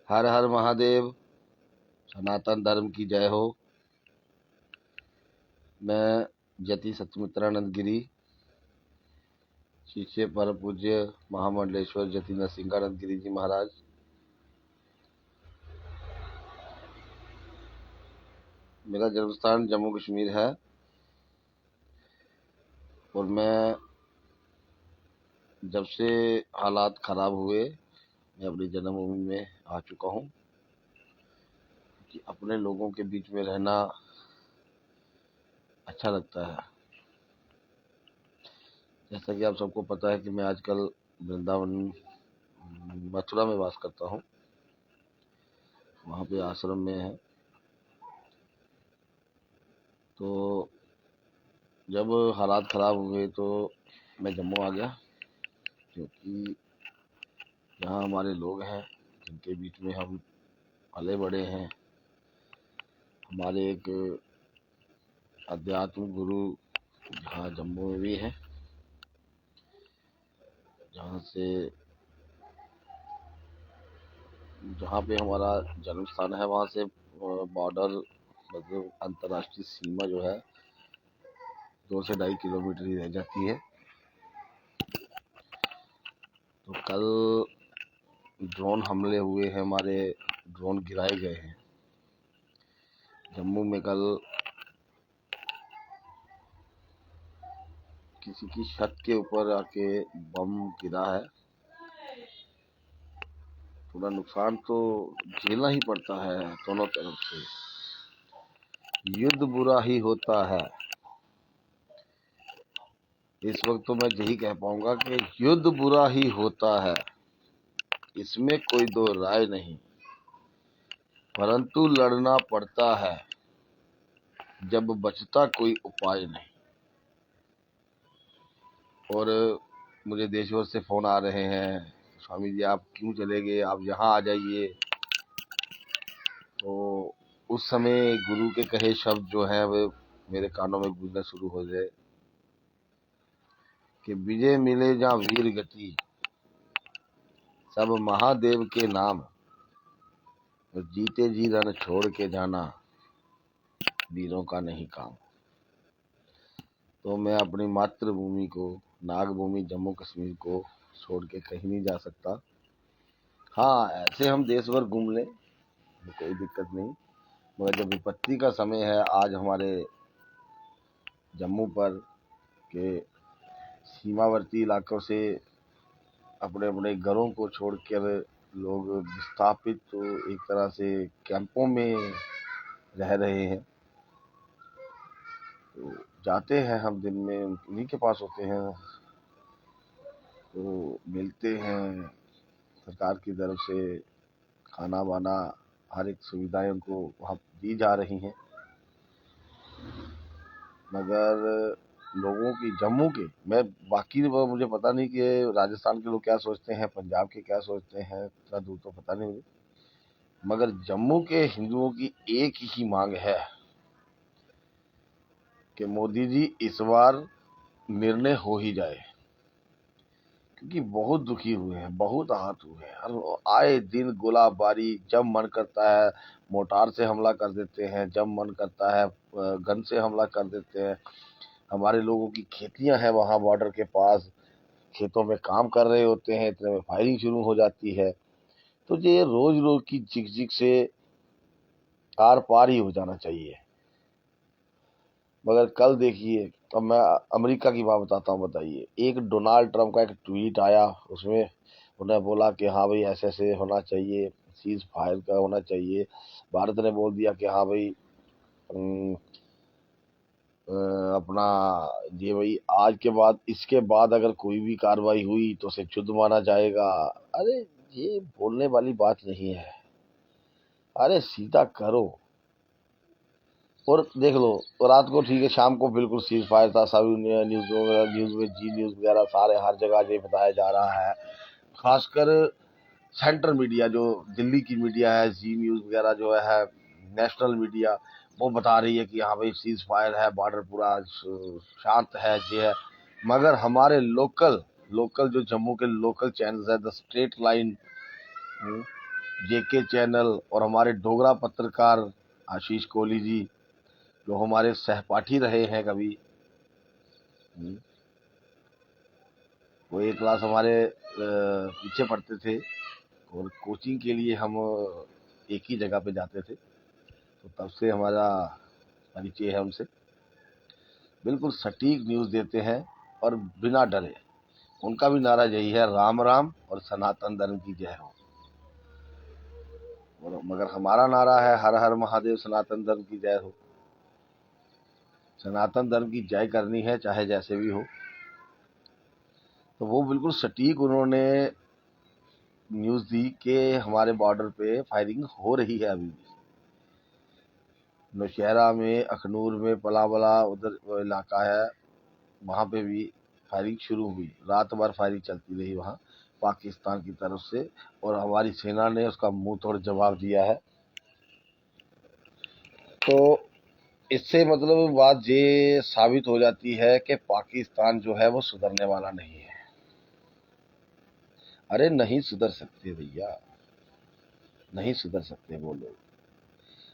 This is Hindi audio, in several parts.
हर हर महादेव। सनातन धर्म की जय हो। मैं जति सत्यमित्रानंद गिरी, शिष्य परम पूज्य महामंडलेश्वर जति नरसिंहानंद गिरी जी महाराज। मेरा जन्म स्थान जम्मू कश्मीर है और मैं जब से हालात खराब हुए मैं अपनी जन्मभूमि में आ चुका हूँ कि अपने लोगों के बीच में रहना अच्छा लगता है। जैसा कि आप सबको पता है कि मैं आजकल वृंदावन मथुरा में वास करता हूँ, वहाँ पे आश्रम में है। तो जब हालात ख़राब हुए तो मैं जम्मू आ गया, क्योंकि यहाँ हमारे लोग हैं जिनके बीच में हम पले बड़े हैं। हमारे एक अध्यात्म गुरु यहाँ जम्मू में भी है, जहाँ पे हमारा जन्म स्थान है वहाँ से बॉर्डर मतलब अंतर्राष्ट्रीय सीमा जो है 2 से 2.5 किलोमीटर ही रह जाती है। तो कल ड्रोन हमले हुए हैं, हमारे ड्रोन गिराए गए हैं जम्मू में। कल किसी की छत के ऊपर आके बम गिरा है। थोड़ा नुकसान तो झेलना ही पड़ता है दोनों तरफ से। युद्ध बुरा ही होता है। इस वक्त तो मैं यही कह पाऊंगा कि युद्ध बुरा ही होता है, इसमें कोई दो राय नहीं, परंतु लड़ना पड़ता है जब बचता कोई उपाय नहीं। और मुझे देश भर से फोन आ रहे हैं, स्वामी जी आप क्यों चले गए, आप यहाँ आ जाइए। तो उस समय गुरु के कहे शब्द जो हैं वे मेरे कानों में गूंजना शुरू हो गए कि विजय मिले जहाँ वीर गति, सब महादेव के नाम, जीते जी रण छोड़ के जाना वीरों का नहीं काम। तो मैं अपनी मातृभूमि को, नागभूमि जम्मू कश्मीर को छोड़ के कहीं नहीं जा सकता। हाँ, ऐसे हम देश भर घूम लें, कोई दिक्कत नहीं, मगर जब विपत्ति का समय है, आज हमारे जम्मू पर के सीमावर्ती इलाकों से अपने अपने घरों को छोड़कर लोग विस्थापित तो एक तरह से कैंपों में रह रहे हैं। तो जाते हैं हम, दिन में उन्हीं के पास होते हैं, तो मिलते हैं। सरकार की तरफ से खाना वाना हर एक सुविधाएं उनको वहाँ दी जा रही हैं, मगर लोगों की जम्मू के, मैं बाकी मुझे पता नहीं कि राजस्थान के लोग क्या सोचते हैं, पंजाब के क्या सोचते हैं, इतना दूर तो पता नहीं मुझे, मगर जम्मू के हिंदुओं की एक ही मांग है कि मोदी जी इस बार निर्णय हो ही जाए, क्योंकि बहुत दुखी हुए हैं, बहुत आहत हुए हैं। आए दिन गोलाबारी, जब मन करता है मोटार से हमला कर देते हैं, जब मन करता है गन से हमला कर देते हैं। हमारे लोगों की खेतियां हैं वहां बॉर्डर के पास, खेतों में काम कर रहे होते हैं, इतने में फायरिंग शुरू हो जाती है। तो ये रोज रोज की झिक से आर पार ही हो जाना चाहिए। मगर कल देखिए, अब मैं अमेरिका की बात बताता हूँ। बताइए, एक डोनाल्ड ट्रंप का एक ट्वीट आया, उसमें उन्हें बोला कि हाँ भाई ऐसे ऐसे होना चाहिए, सीज फायर का होना चाहिए। भारत ने बोल दिया कि हाँ भाई अपना ये भाई आज के बाद, इसके बाद अगर कोई भी कार्रवाई हुई तो उसे युद्ध माना जाएगा। अरे ये बोलने वाली बात नहीं है, अरे सीधा करो और देख लो। तो रात को ठीक है, शाम को बिल्कुल सीज फायर था, सभी न्यूज में जी न्यूज वगैरह सारे हर जगह ये बताया जा रहा है। खासकर सेंट्रल मीडिया, जो दिल्ली की मीडिया है, जी न्यूज वगैरह जो है, नेशनल मीडिया, वो बता रही है कि हाँ भाई सीज फायर है, बॉर्डर पूरा शांत है, ये है। मगर हमारे लोकल जो जम्मू के लोकल चैनल्स है, the straight line, JK channel और हमारे डोगरा पत्रकार आशीष कोहली जी, जो हमारे सहपाठी रहे हैं कभी। वो एक क्लास हमारे पीछे पढ़ते थे और कोचिंग के लिए हम एक ही जगह पे जाते थे, तो तब से हमारा परिचय है उनसे। बिल्कुल सटीक न्यूज़ देते हैं और बिना डरे। उनका भी नारा यही है, राम राम और सनातन धर्म की जय हो। मगर हमारा नारा है, हर हर महादेव सनातन धर्म की जय हो। सनातन धर्म की जय करनी है चाहे जैसे भी हो। तो वो बिल्कुल सटीक उन्होंने न्यूज़ दी कि हमारे बॉर्डर पे फायरिंग हो रही है अभी भी। नौशहरा में, अखनूर में, पलावला उधर इलाका है, वहाँ पे भी फायरिंग शुरू हुई। रात भर फायरिंग चलती रही वहाँ पाकिस्तान की तरफ से, और हमारी सेना ने उसका मुंह तोड़ जवाब दिया है। तो इससे मतलब बात ये साबित हो जाती है कि पाकिस्तान जो है वो सुधरने वाला नहीं है। अरे नहीं सुधर सकते भैया, नहीं सुधर सकते वो लोग।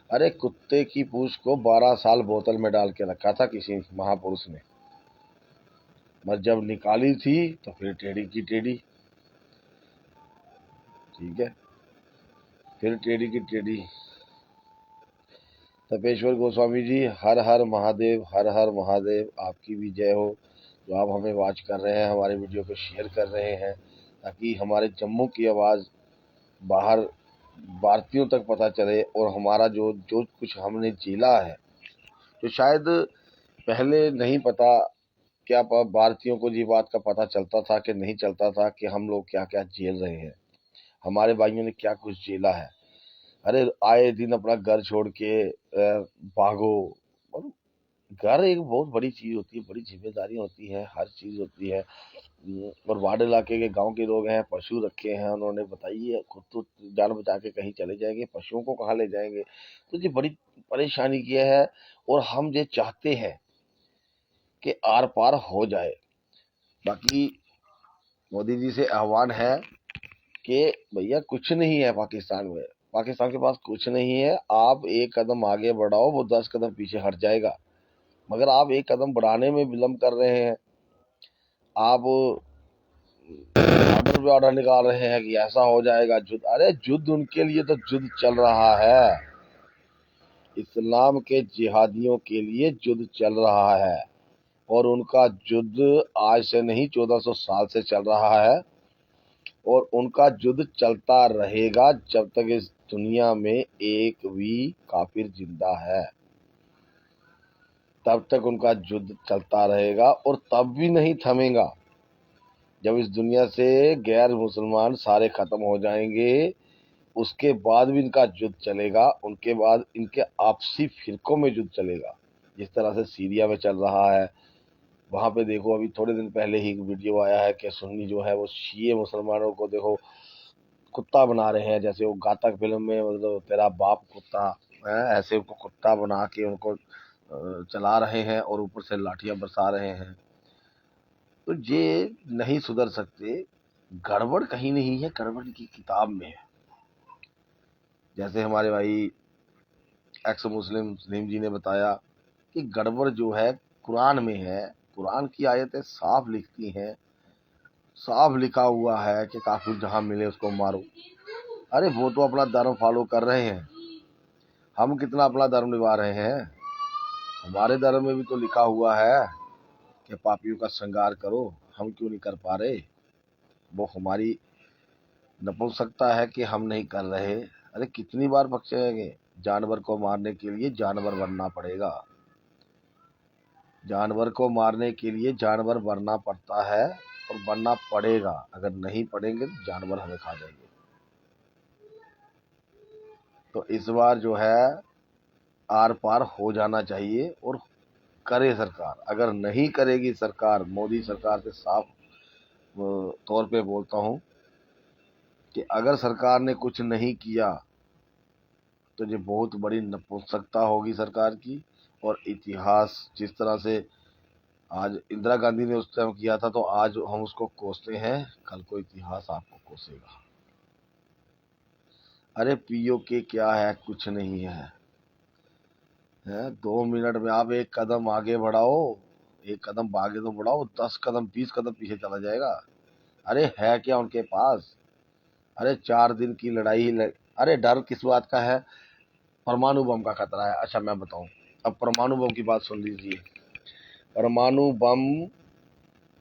अरे कुत्ते की पूंछ को 12 साल बोतल में डाल के रखा था किसी महापुरुष ने, मगर जब निकाली थी तो फिर टेढ़ी की टेढ़ी। ठीक है, फिर टेढ़ी की टेढ़ी। तपेश्वर गोस्वामी जी, हर हर महादेव, हर हर महादेव। आपकी भी जय हो, जो आप हमें वॉच कर रहे हैं, हमारे वीडियो को शेयर कर रहे हैं, ताकि हमारे जम्मू की आवाज़ बाहर भारतीयों तक पता चले, और हमारा जो जो कुछ हमने झेला है, तो शायद पहले नहीं पता, क्या भारतीयों को ये बात का पता चलता था कि नहीं चलता था कि हम लोग क्या क्या झेल रहे हैं, हमारे भाइयों ने क्या कुछ झेला है। अरे आए दिन अपना घर छोड़ के भागो। मतलब घर एक बहुत बड़ी चीज होती है, बड़ी जिम्मेदारी होती है, हर चीज होती है। और वार्ड इलाके के गांव के लोग हैं, पशु रखे हैं उन्होंने, बताइए खुद तो जान बचा के कहीं चले जाएंगे, पशुओं को कहाँ ले जाएंगे। तो ये बड़ी परेशानी की है, और हम ये चाहते हैं कि आर पार हो जाए। बाकी मोदी जी से आह्वान है कि भैया कुछ नहीं है पाकिस्तान में, पाकिस्तान के पास कुछ नहीं है। आप एक कदम आगे बढ़ाओ, वो 10 कदम पीछे हट जाएगा। मगर आप एक कदम बढ़ाने में विलम्ब कर रहे हैं। आप ऑर्डर पे ऑर्डर निकाल रहे हैं कि ऐसा हो जाएगा युद्ध। अरे युद्ध उनके लिए तो युद्ध चल रहा है, इस्लाम के जिहादियों के लिए युद्ध चल रहा है, और उनका युद्ध आज से नहीं 1400 साल से चल रहा है, और उनका युद्ध चलता रहेगा जब तक इस दुनिया में एक भी काफिर जिंदा है। तब तक उनका युद्ध चलता रहेगा, और तब भी नहीं थमेगा जब इस दुनिया से गैर मुसलमान सारे खत्म हो जाएंगे। उसके बाद भी इनका युद्ध चलेगा, उनके बाद इनके आपसी फिरकों में युद्ध चलेगा, जिस तरह से सीरिया में चल रहा है। वहां पे देखो, अभी थोड़े दिन पहले ही एक वीडियो आया है कि सुन्नी जो है वो शिये मुसलमानों को देखो कुत्ता बना रहे हैं, जैसे वो घातक फिल्म में, मतलब तेरा बाप कुत्ता है, ऐसे उनको कुत्ता बना के उनको चला रहे हैं, और ऊपर से लाठियां बरसा रहे हैं। तो ये नहीं सुधर सकते। गड़बड़ कहीं नहीं है, गड़बड़ की किताब में है। जैसे हमारे भाई एक्स मुस्लिम सलीम जी ने बताया कि गड़बड़ जो है कुरान में है। कुरान की आयतें साफ लिखती हैं, साफ लिखा हुआ है कि काफिर जहां मिले उसको मारो। अरे वो तो अपना धर्म फॉलो कर रहे हैं, हम कितना अपना धर्म निभा रहे हैं। हमारे धर्म में भी तो लिखा हुआ है कि पापियों का श्रृंगार करो, हम क्यों नहीं कर पा रहे। वो हमारी नपुंसकता है कि हम नहीं कर रहे। अरे कितनी बार बख्शेंगे, जानवर को मारने के लिए जानवर बनना पड़ेगा, जानवर को मारने के लिए जानवर बनना पड़ता है, और बनना पड़ेगा। अगर नहीं पड़ेंगे तो जानवर हमें खा जाएंगे। तो इस बार जो है आर पार हो जाना चाहिए, और करे सरकार। अगर नहीं करेगी सरकार, मोदी सरकार से साफ तौर पे बोलता हूं कि अगर सरकार ने कुछ नहीं किया तो ये बहुत बड़ी नपुंसकता होगी सरकार की। और इतिहास जिस तरह से आज इंदिरा गांधी ने उस टाइम किया था, तो आज हम उसको कोसते हैं, कल को इतिहास आपको कोसेगा। अरे पीओके क्या है, कुछ नहीं है। 2 मिनट में आप एक कदम आगे बढ़ाओ, एक कदम आगे तो बढ़ाओ, 10 कदम 20 कदम पीछे चला जाएगा। अरे है क्या उनके पास? अरे 4 दिन की लड़ाई अरे डर किस बात का है? परमाणु बम का खतरा है। अच्छा मैं बताऊं, अब परमाणु बम की बात सुन लीजिए। परमाणु बम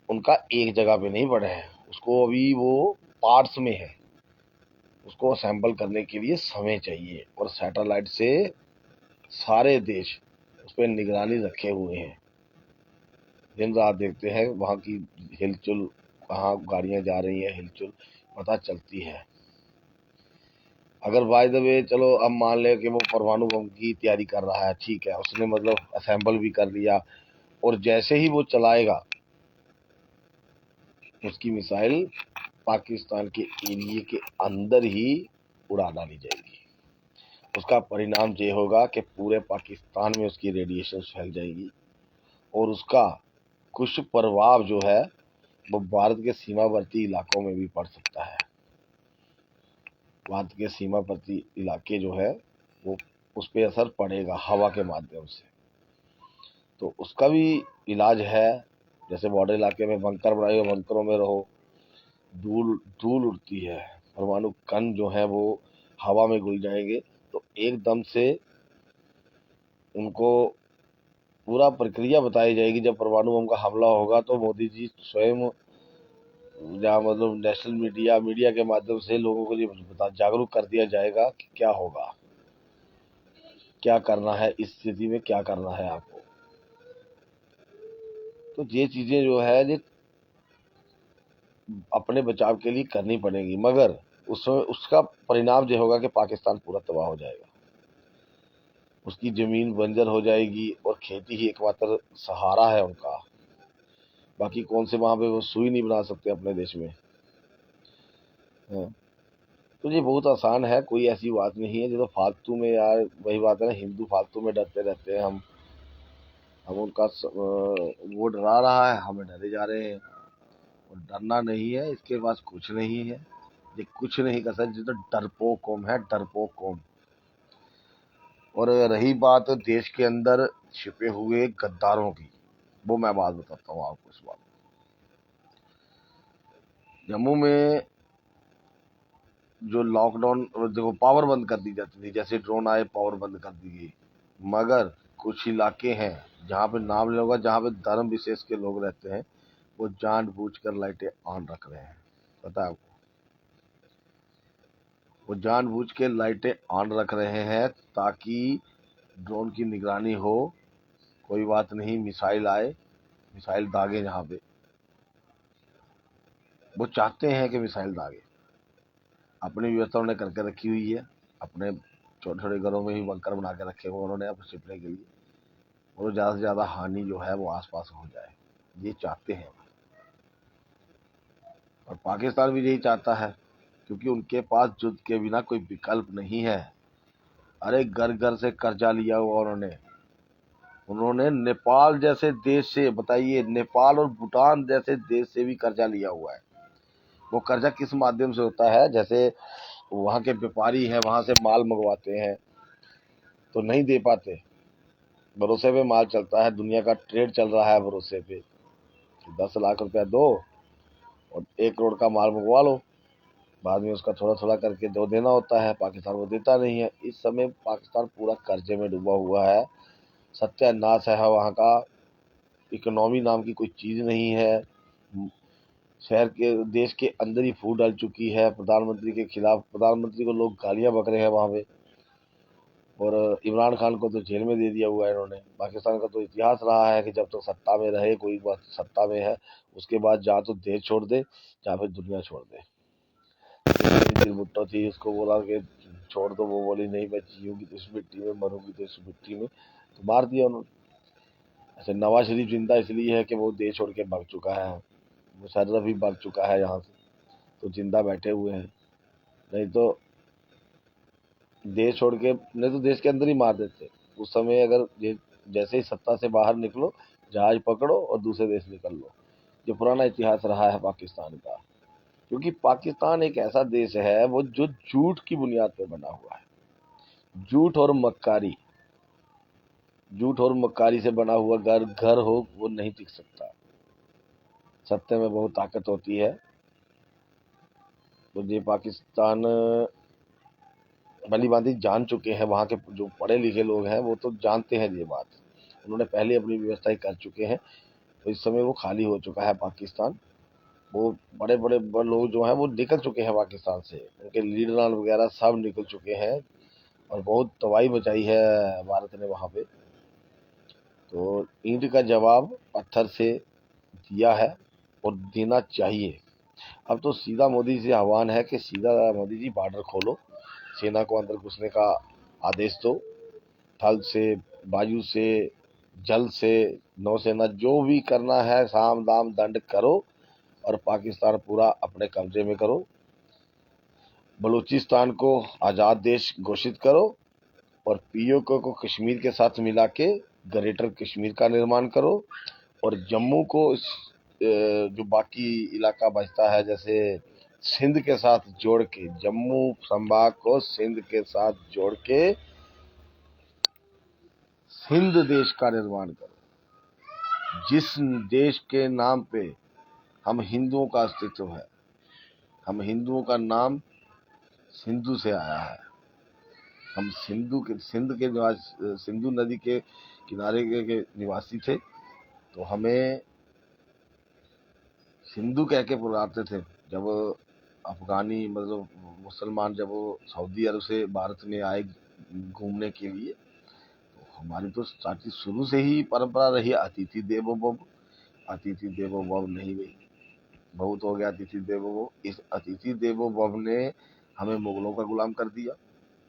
उनका एक जगह पे नहीं पड़े हैं, उसको अभी वो पार्ट्स में है, उसको असेंबल करने के लिए समय चाहिए, और सैटेलाइट से सारे देश उस पर निगरानी रखे हुए हैं, दिन रात देखते हैं वहाँ की हिलचुल, कहाँ गाड़ियाँ जा रही हैं, हिलचुल पता चलती है। अगर बाय द वे चलो अब मान ले कि वो परमाणु बम की तैयारी कर रहा है, ठीक है, उसने मतलब असेंबल भी कर लिया, और जैसे ही वो चलाएगा उसकी मिसाइल पाकिस्तान के एरिया के अंदर ही उड़ा डाली जाएगी। उसका परिणाम ये होगा कि पूरे पाकिस्तान में उसकी रेडिएशन फैल जाएगी, और उसका कुछ प्रभाव जो है वो भारत के सीमावर्ती इलाकों में भी पड़ सकता है। भारत के सीमावर्ती इलाके जो है वो, उस पर असर पड़ेगा हवा के माध्यम से, तो उसका भी इलाज है। जैसे बॉर्डर इलाके में बंकर बनाए, बंकरों में रहो, धूल धूल उड़ती है, परमाणु कण जो है वो हवा में घुल जाएंगे, तो एकदम से उनको पूरा प्रक्रिया बताई जाएगी। जब परमाणु बम का हमला होगा तो मोदी जी स्वयं, जहाँ मतलब नेशनल मीडिया मीडिया के माध्यम से लोगों को ये जागरूक कर दिया जाएगा कि क्या होगा, क्या करना है, इस स्थिति में क्या करना है आपको। तो ये चीजें जो है ये अपने बचाव के लिए करनी पड़ेगी, मगर उसमें उसका परिणाम ये होगा कि पाकिस्तान पूरा तबाह हो जाएगा, उसकी जमीन बंजर हो जाएगी, और खेती ही एकमात्र सहारा है उनका। बाकी कौन से वहां पे वो सुई नहीं बना सकते अपने देश में। हाँ। तो ये बहुत आसान है, कोई ऐसी बात नहीं है। जो तो फालतू में यार, वही बात है ना, हिंदू फालतू में डरते रहते हैं। हम उनका वो डरा रहा है, हमें डरे जा रहे हैं। और डरना नहीं है, इसके पास कुछ नहीं है, ये कुछ नहीं कर सकते, तो डरपोक कौम है, डरपोक कौम। और रही बात देश के अंदर छिपे हुए गद्दारों की, वो मैं बात बताता हूँ आपको। इस बात, जम्मू में जो लॉकडाउन, देखो पावर बंद कर दी जाती थी, जैसे ड्रोन आए पावर बंद कर दी गई, मगर कुछ इलाके हैं जहाँ पे नाम नहीं होगा, जहाँ पे धर्म विशेष के लोग रहते हैं, वो जानबूझकर लाइटें ऑन रख रहे हैं। पता है आपको? वो जानबूझ के लाइटें ऑन रख रहे हैं ताकि ड्रोन की निगरानी हो। कोई बात नहीं, मिसाइल आए, मिसाइल दागे, जहाँ पे वो चाहते हैं कि मिसाइल दागे, अपनी व्यवस्था उन्होंने करके रखी हुई है। अपने छोटे छोटे घरों में ही बंकर बना के रखे हुए उन्होंने अपने छिपने के लिए, और ज़्यादा से ज़्यादा हानि जो है वो आसपास हो जाए, ये चाहते हैं। और पाकिस्तान भी यही चाहता है, क्योंकि उनके पास युद्ध के बिना कोई विकल्प नहीं है। अरे घर घर से कर्जा लिया हुआ उन्होंने, नेपाल जैसे देश से, बताइए, नेपाल और भूटान जैसे देश से भी कर्जा लिया हुआ है। वो कर्जा किस माध्यम से होता है? जैसे वहाँ के व्यापारी हैं, वहाँ से माल मंगवाते हैं तो नहीं दे पाते, भरोसे पे माल चलता है, दुनिया का ट्रेड चल रहा है भरोसे पे। 10 लाख रुपया दो और 1 करोड़ का माल मंगवा लो, बाद में उसका थोड़ा थोड़ा करके दो देना होता है, पाकिस्तान वो देता नहीं है। इस समय पाकिस्तान पूरा कर्जे में डूबा हुआ है, सत्यानाश है वहाँ का, इकोनॉमी नाम की कोई चीज़ नहीं है। शहर के, देश के अंदर ही फूट डाल चुकी है। प्रधानमंत्री के खिलाफ, प्रधानमंत्री को लोग गालियां बक रहे हैं वहाँ पे, और इमरान खान को तो जेल में दे दिया हुआ है इन्होंने। पाकिस्तान का तो इतिहास रहा है कि जब तक तो सत्ता में रहे, कोई बात सत्ता में है, उसके बाद जहाँ तो देश छोड़ दे, जहाँ फिर दुनिया छोड़ दे। दिल भुट्टो थी, उसको बोला कि छोड़ दो, वो बोली नहीं, मैं जीऊंगी तो इस मिट्टी में, मरूंगी तो इस मिट्टी में, तो मार दिया उन्होंने। ऐसे नवाज शरीफ जिंदा इसलिए है कि वो देश छोड़ के भाग चुका है, मुशर्रफ भी भाग चुका है यहाँ से, तो जिंदा बैठे हुए हैं। नहीं तो देश छोड़ के, नहीं तो देश के अंदर ही मार देते उस समय। अगर जैसे ही सत्ता से बाहर निकलो, जहाज पकड़ो और दूसरे देश निकल लो। जो पुराना इतिहास रहा है पाकिस्तान का, क्योंकि पाकिस्तान एक ऐसा देश है वो जो झूठ की बुनियाद पर बना हुआ है। झूठ और मक्कारी, झूठ और मक्कारी से बना हुआ घर घर हो वो नहीं टिक सकता। सत्य में बहुत ताकत होती है। तो ये पाकिस्तान भली भांति जान चुके हैं, वहाँ के जो पढ़े लिखे लोग हैं वो तो जानते हैं ये बात। उन्होंने पहले अपनी व्यवस्था कर चुके हैं। तो इस समय वो खाली हो चुका है पाकिस्तान। वो बड़े बड़े लोग जो हैं वो निकल चुके हैं पाकिस्तान से, उनके लीडर वगैरह सब निकल चुके हैं और बहुत तबाही मचाई है भारत ने वहाँ पे। तो ईंट का जवाब पत्थर से दिया है और देना चाहिए। अब तो सीधा मोदी से आह्वान है कि सीधा मोदी जी बॉर्डर खोलो, सेना को अंदर घुसने का आदेश दो। थल से, वायु से, जल से, नौसेना जो भी करना है साम दाम दंड करो और पाकिस्तान पूरा अपने कब्जे में करो। बलूचिस्तान को आज़ाद देश घोषित करो और पीओके को कश्मीर के साथ मिला के ग्रेटर कश्मीर का निर्माण करो। और जम्मू को जो बाकी इलाका बचता है जैसे सिंध के साथ जोड़ के, जम्मू संभाग को सिंध के साथ जोड़ के सिंध देश का निर्माण करो, जिस देश के नाम पे हम हिंदुओं का अस्तित्व है। हम हिंदुओं का नाम सिंधु से आया है। हम सिंध के सिंधु नदी के किनारे के निवासी थे। तो हमें सिंधु कह के पुकारते थे। जब अफगानी मतलब मुसलमान जब वो सऊदी अरब से भारत में आए घूमने के लिए, तो हमारी तो स्टार्टिंग शुरू से ही परंपरा रही अतिथि देवो भव। अतिथि देवो भव नहीं गई, बहुत हो गया अतिथि देवो भव। इस अतिथि देवो भव ने हमें मुगलों का गुलाम कर दिया।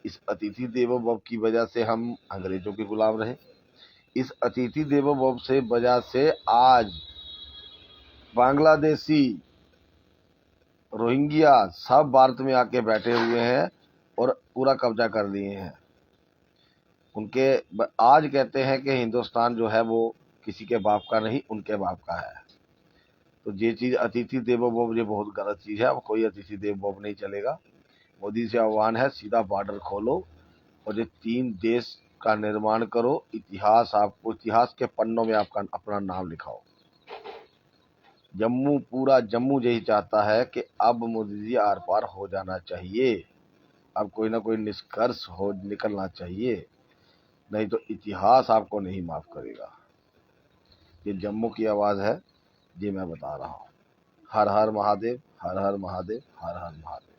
इस अतिथि देवो भव की वजह से हम अंग्रेजों के गुलाम रहे। इस अतिथि देवो भव से वजह से आज बांग्लादेशी, रोहिंग्या सब भारत में आके बैठे हुए हैं और पूरा कब्जा कर लिए हैं। उनके आज कहते हैं कि हिंदुस्तान जो है वो किसी के बाप का नहीं, उनके बाप का है। तो ये चीज अतिथि देवो भव ये बहुत गलत चीज है। अब कोई अतिथि देवो भव नहीं चलेगा। मोदी से आह्वान है सीधा बॉर्डर खोलो और ये 3 देश का निर्माण करो। इतिहास के पन्नों में आपका अपना नाम लिखाओ। पूरा जम्मू यही चाहता है कि अब मोदी जी आर पार हो जाना चाहिए। अब कोई ना कोई निष्कर्ष हो निकलना चाहिए, नहीं तो इतिहास आपको नहीं माफ करेगा। ये जम्मू की आवाज है, ये मैं बता रहा हूँ। हर हर महादेव, हर हर महादेव, हर हर महादेव।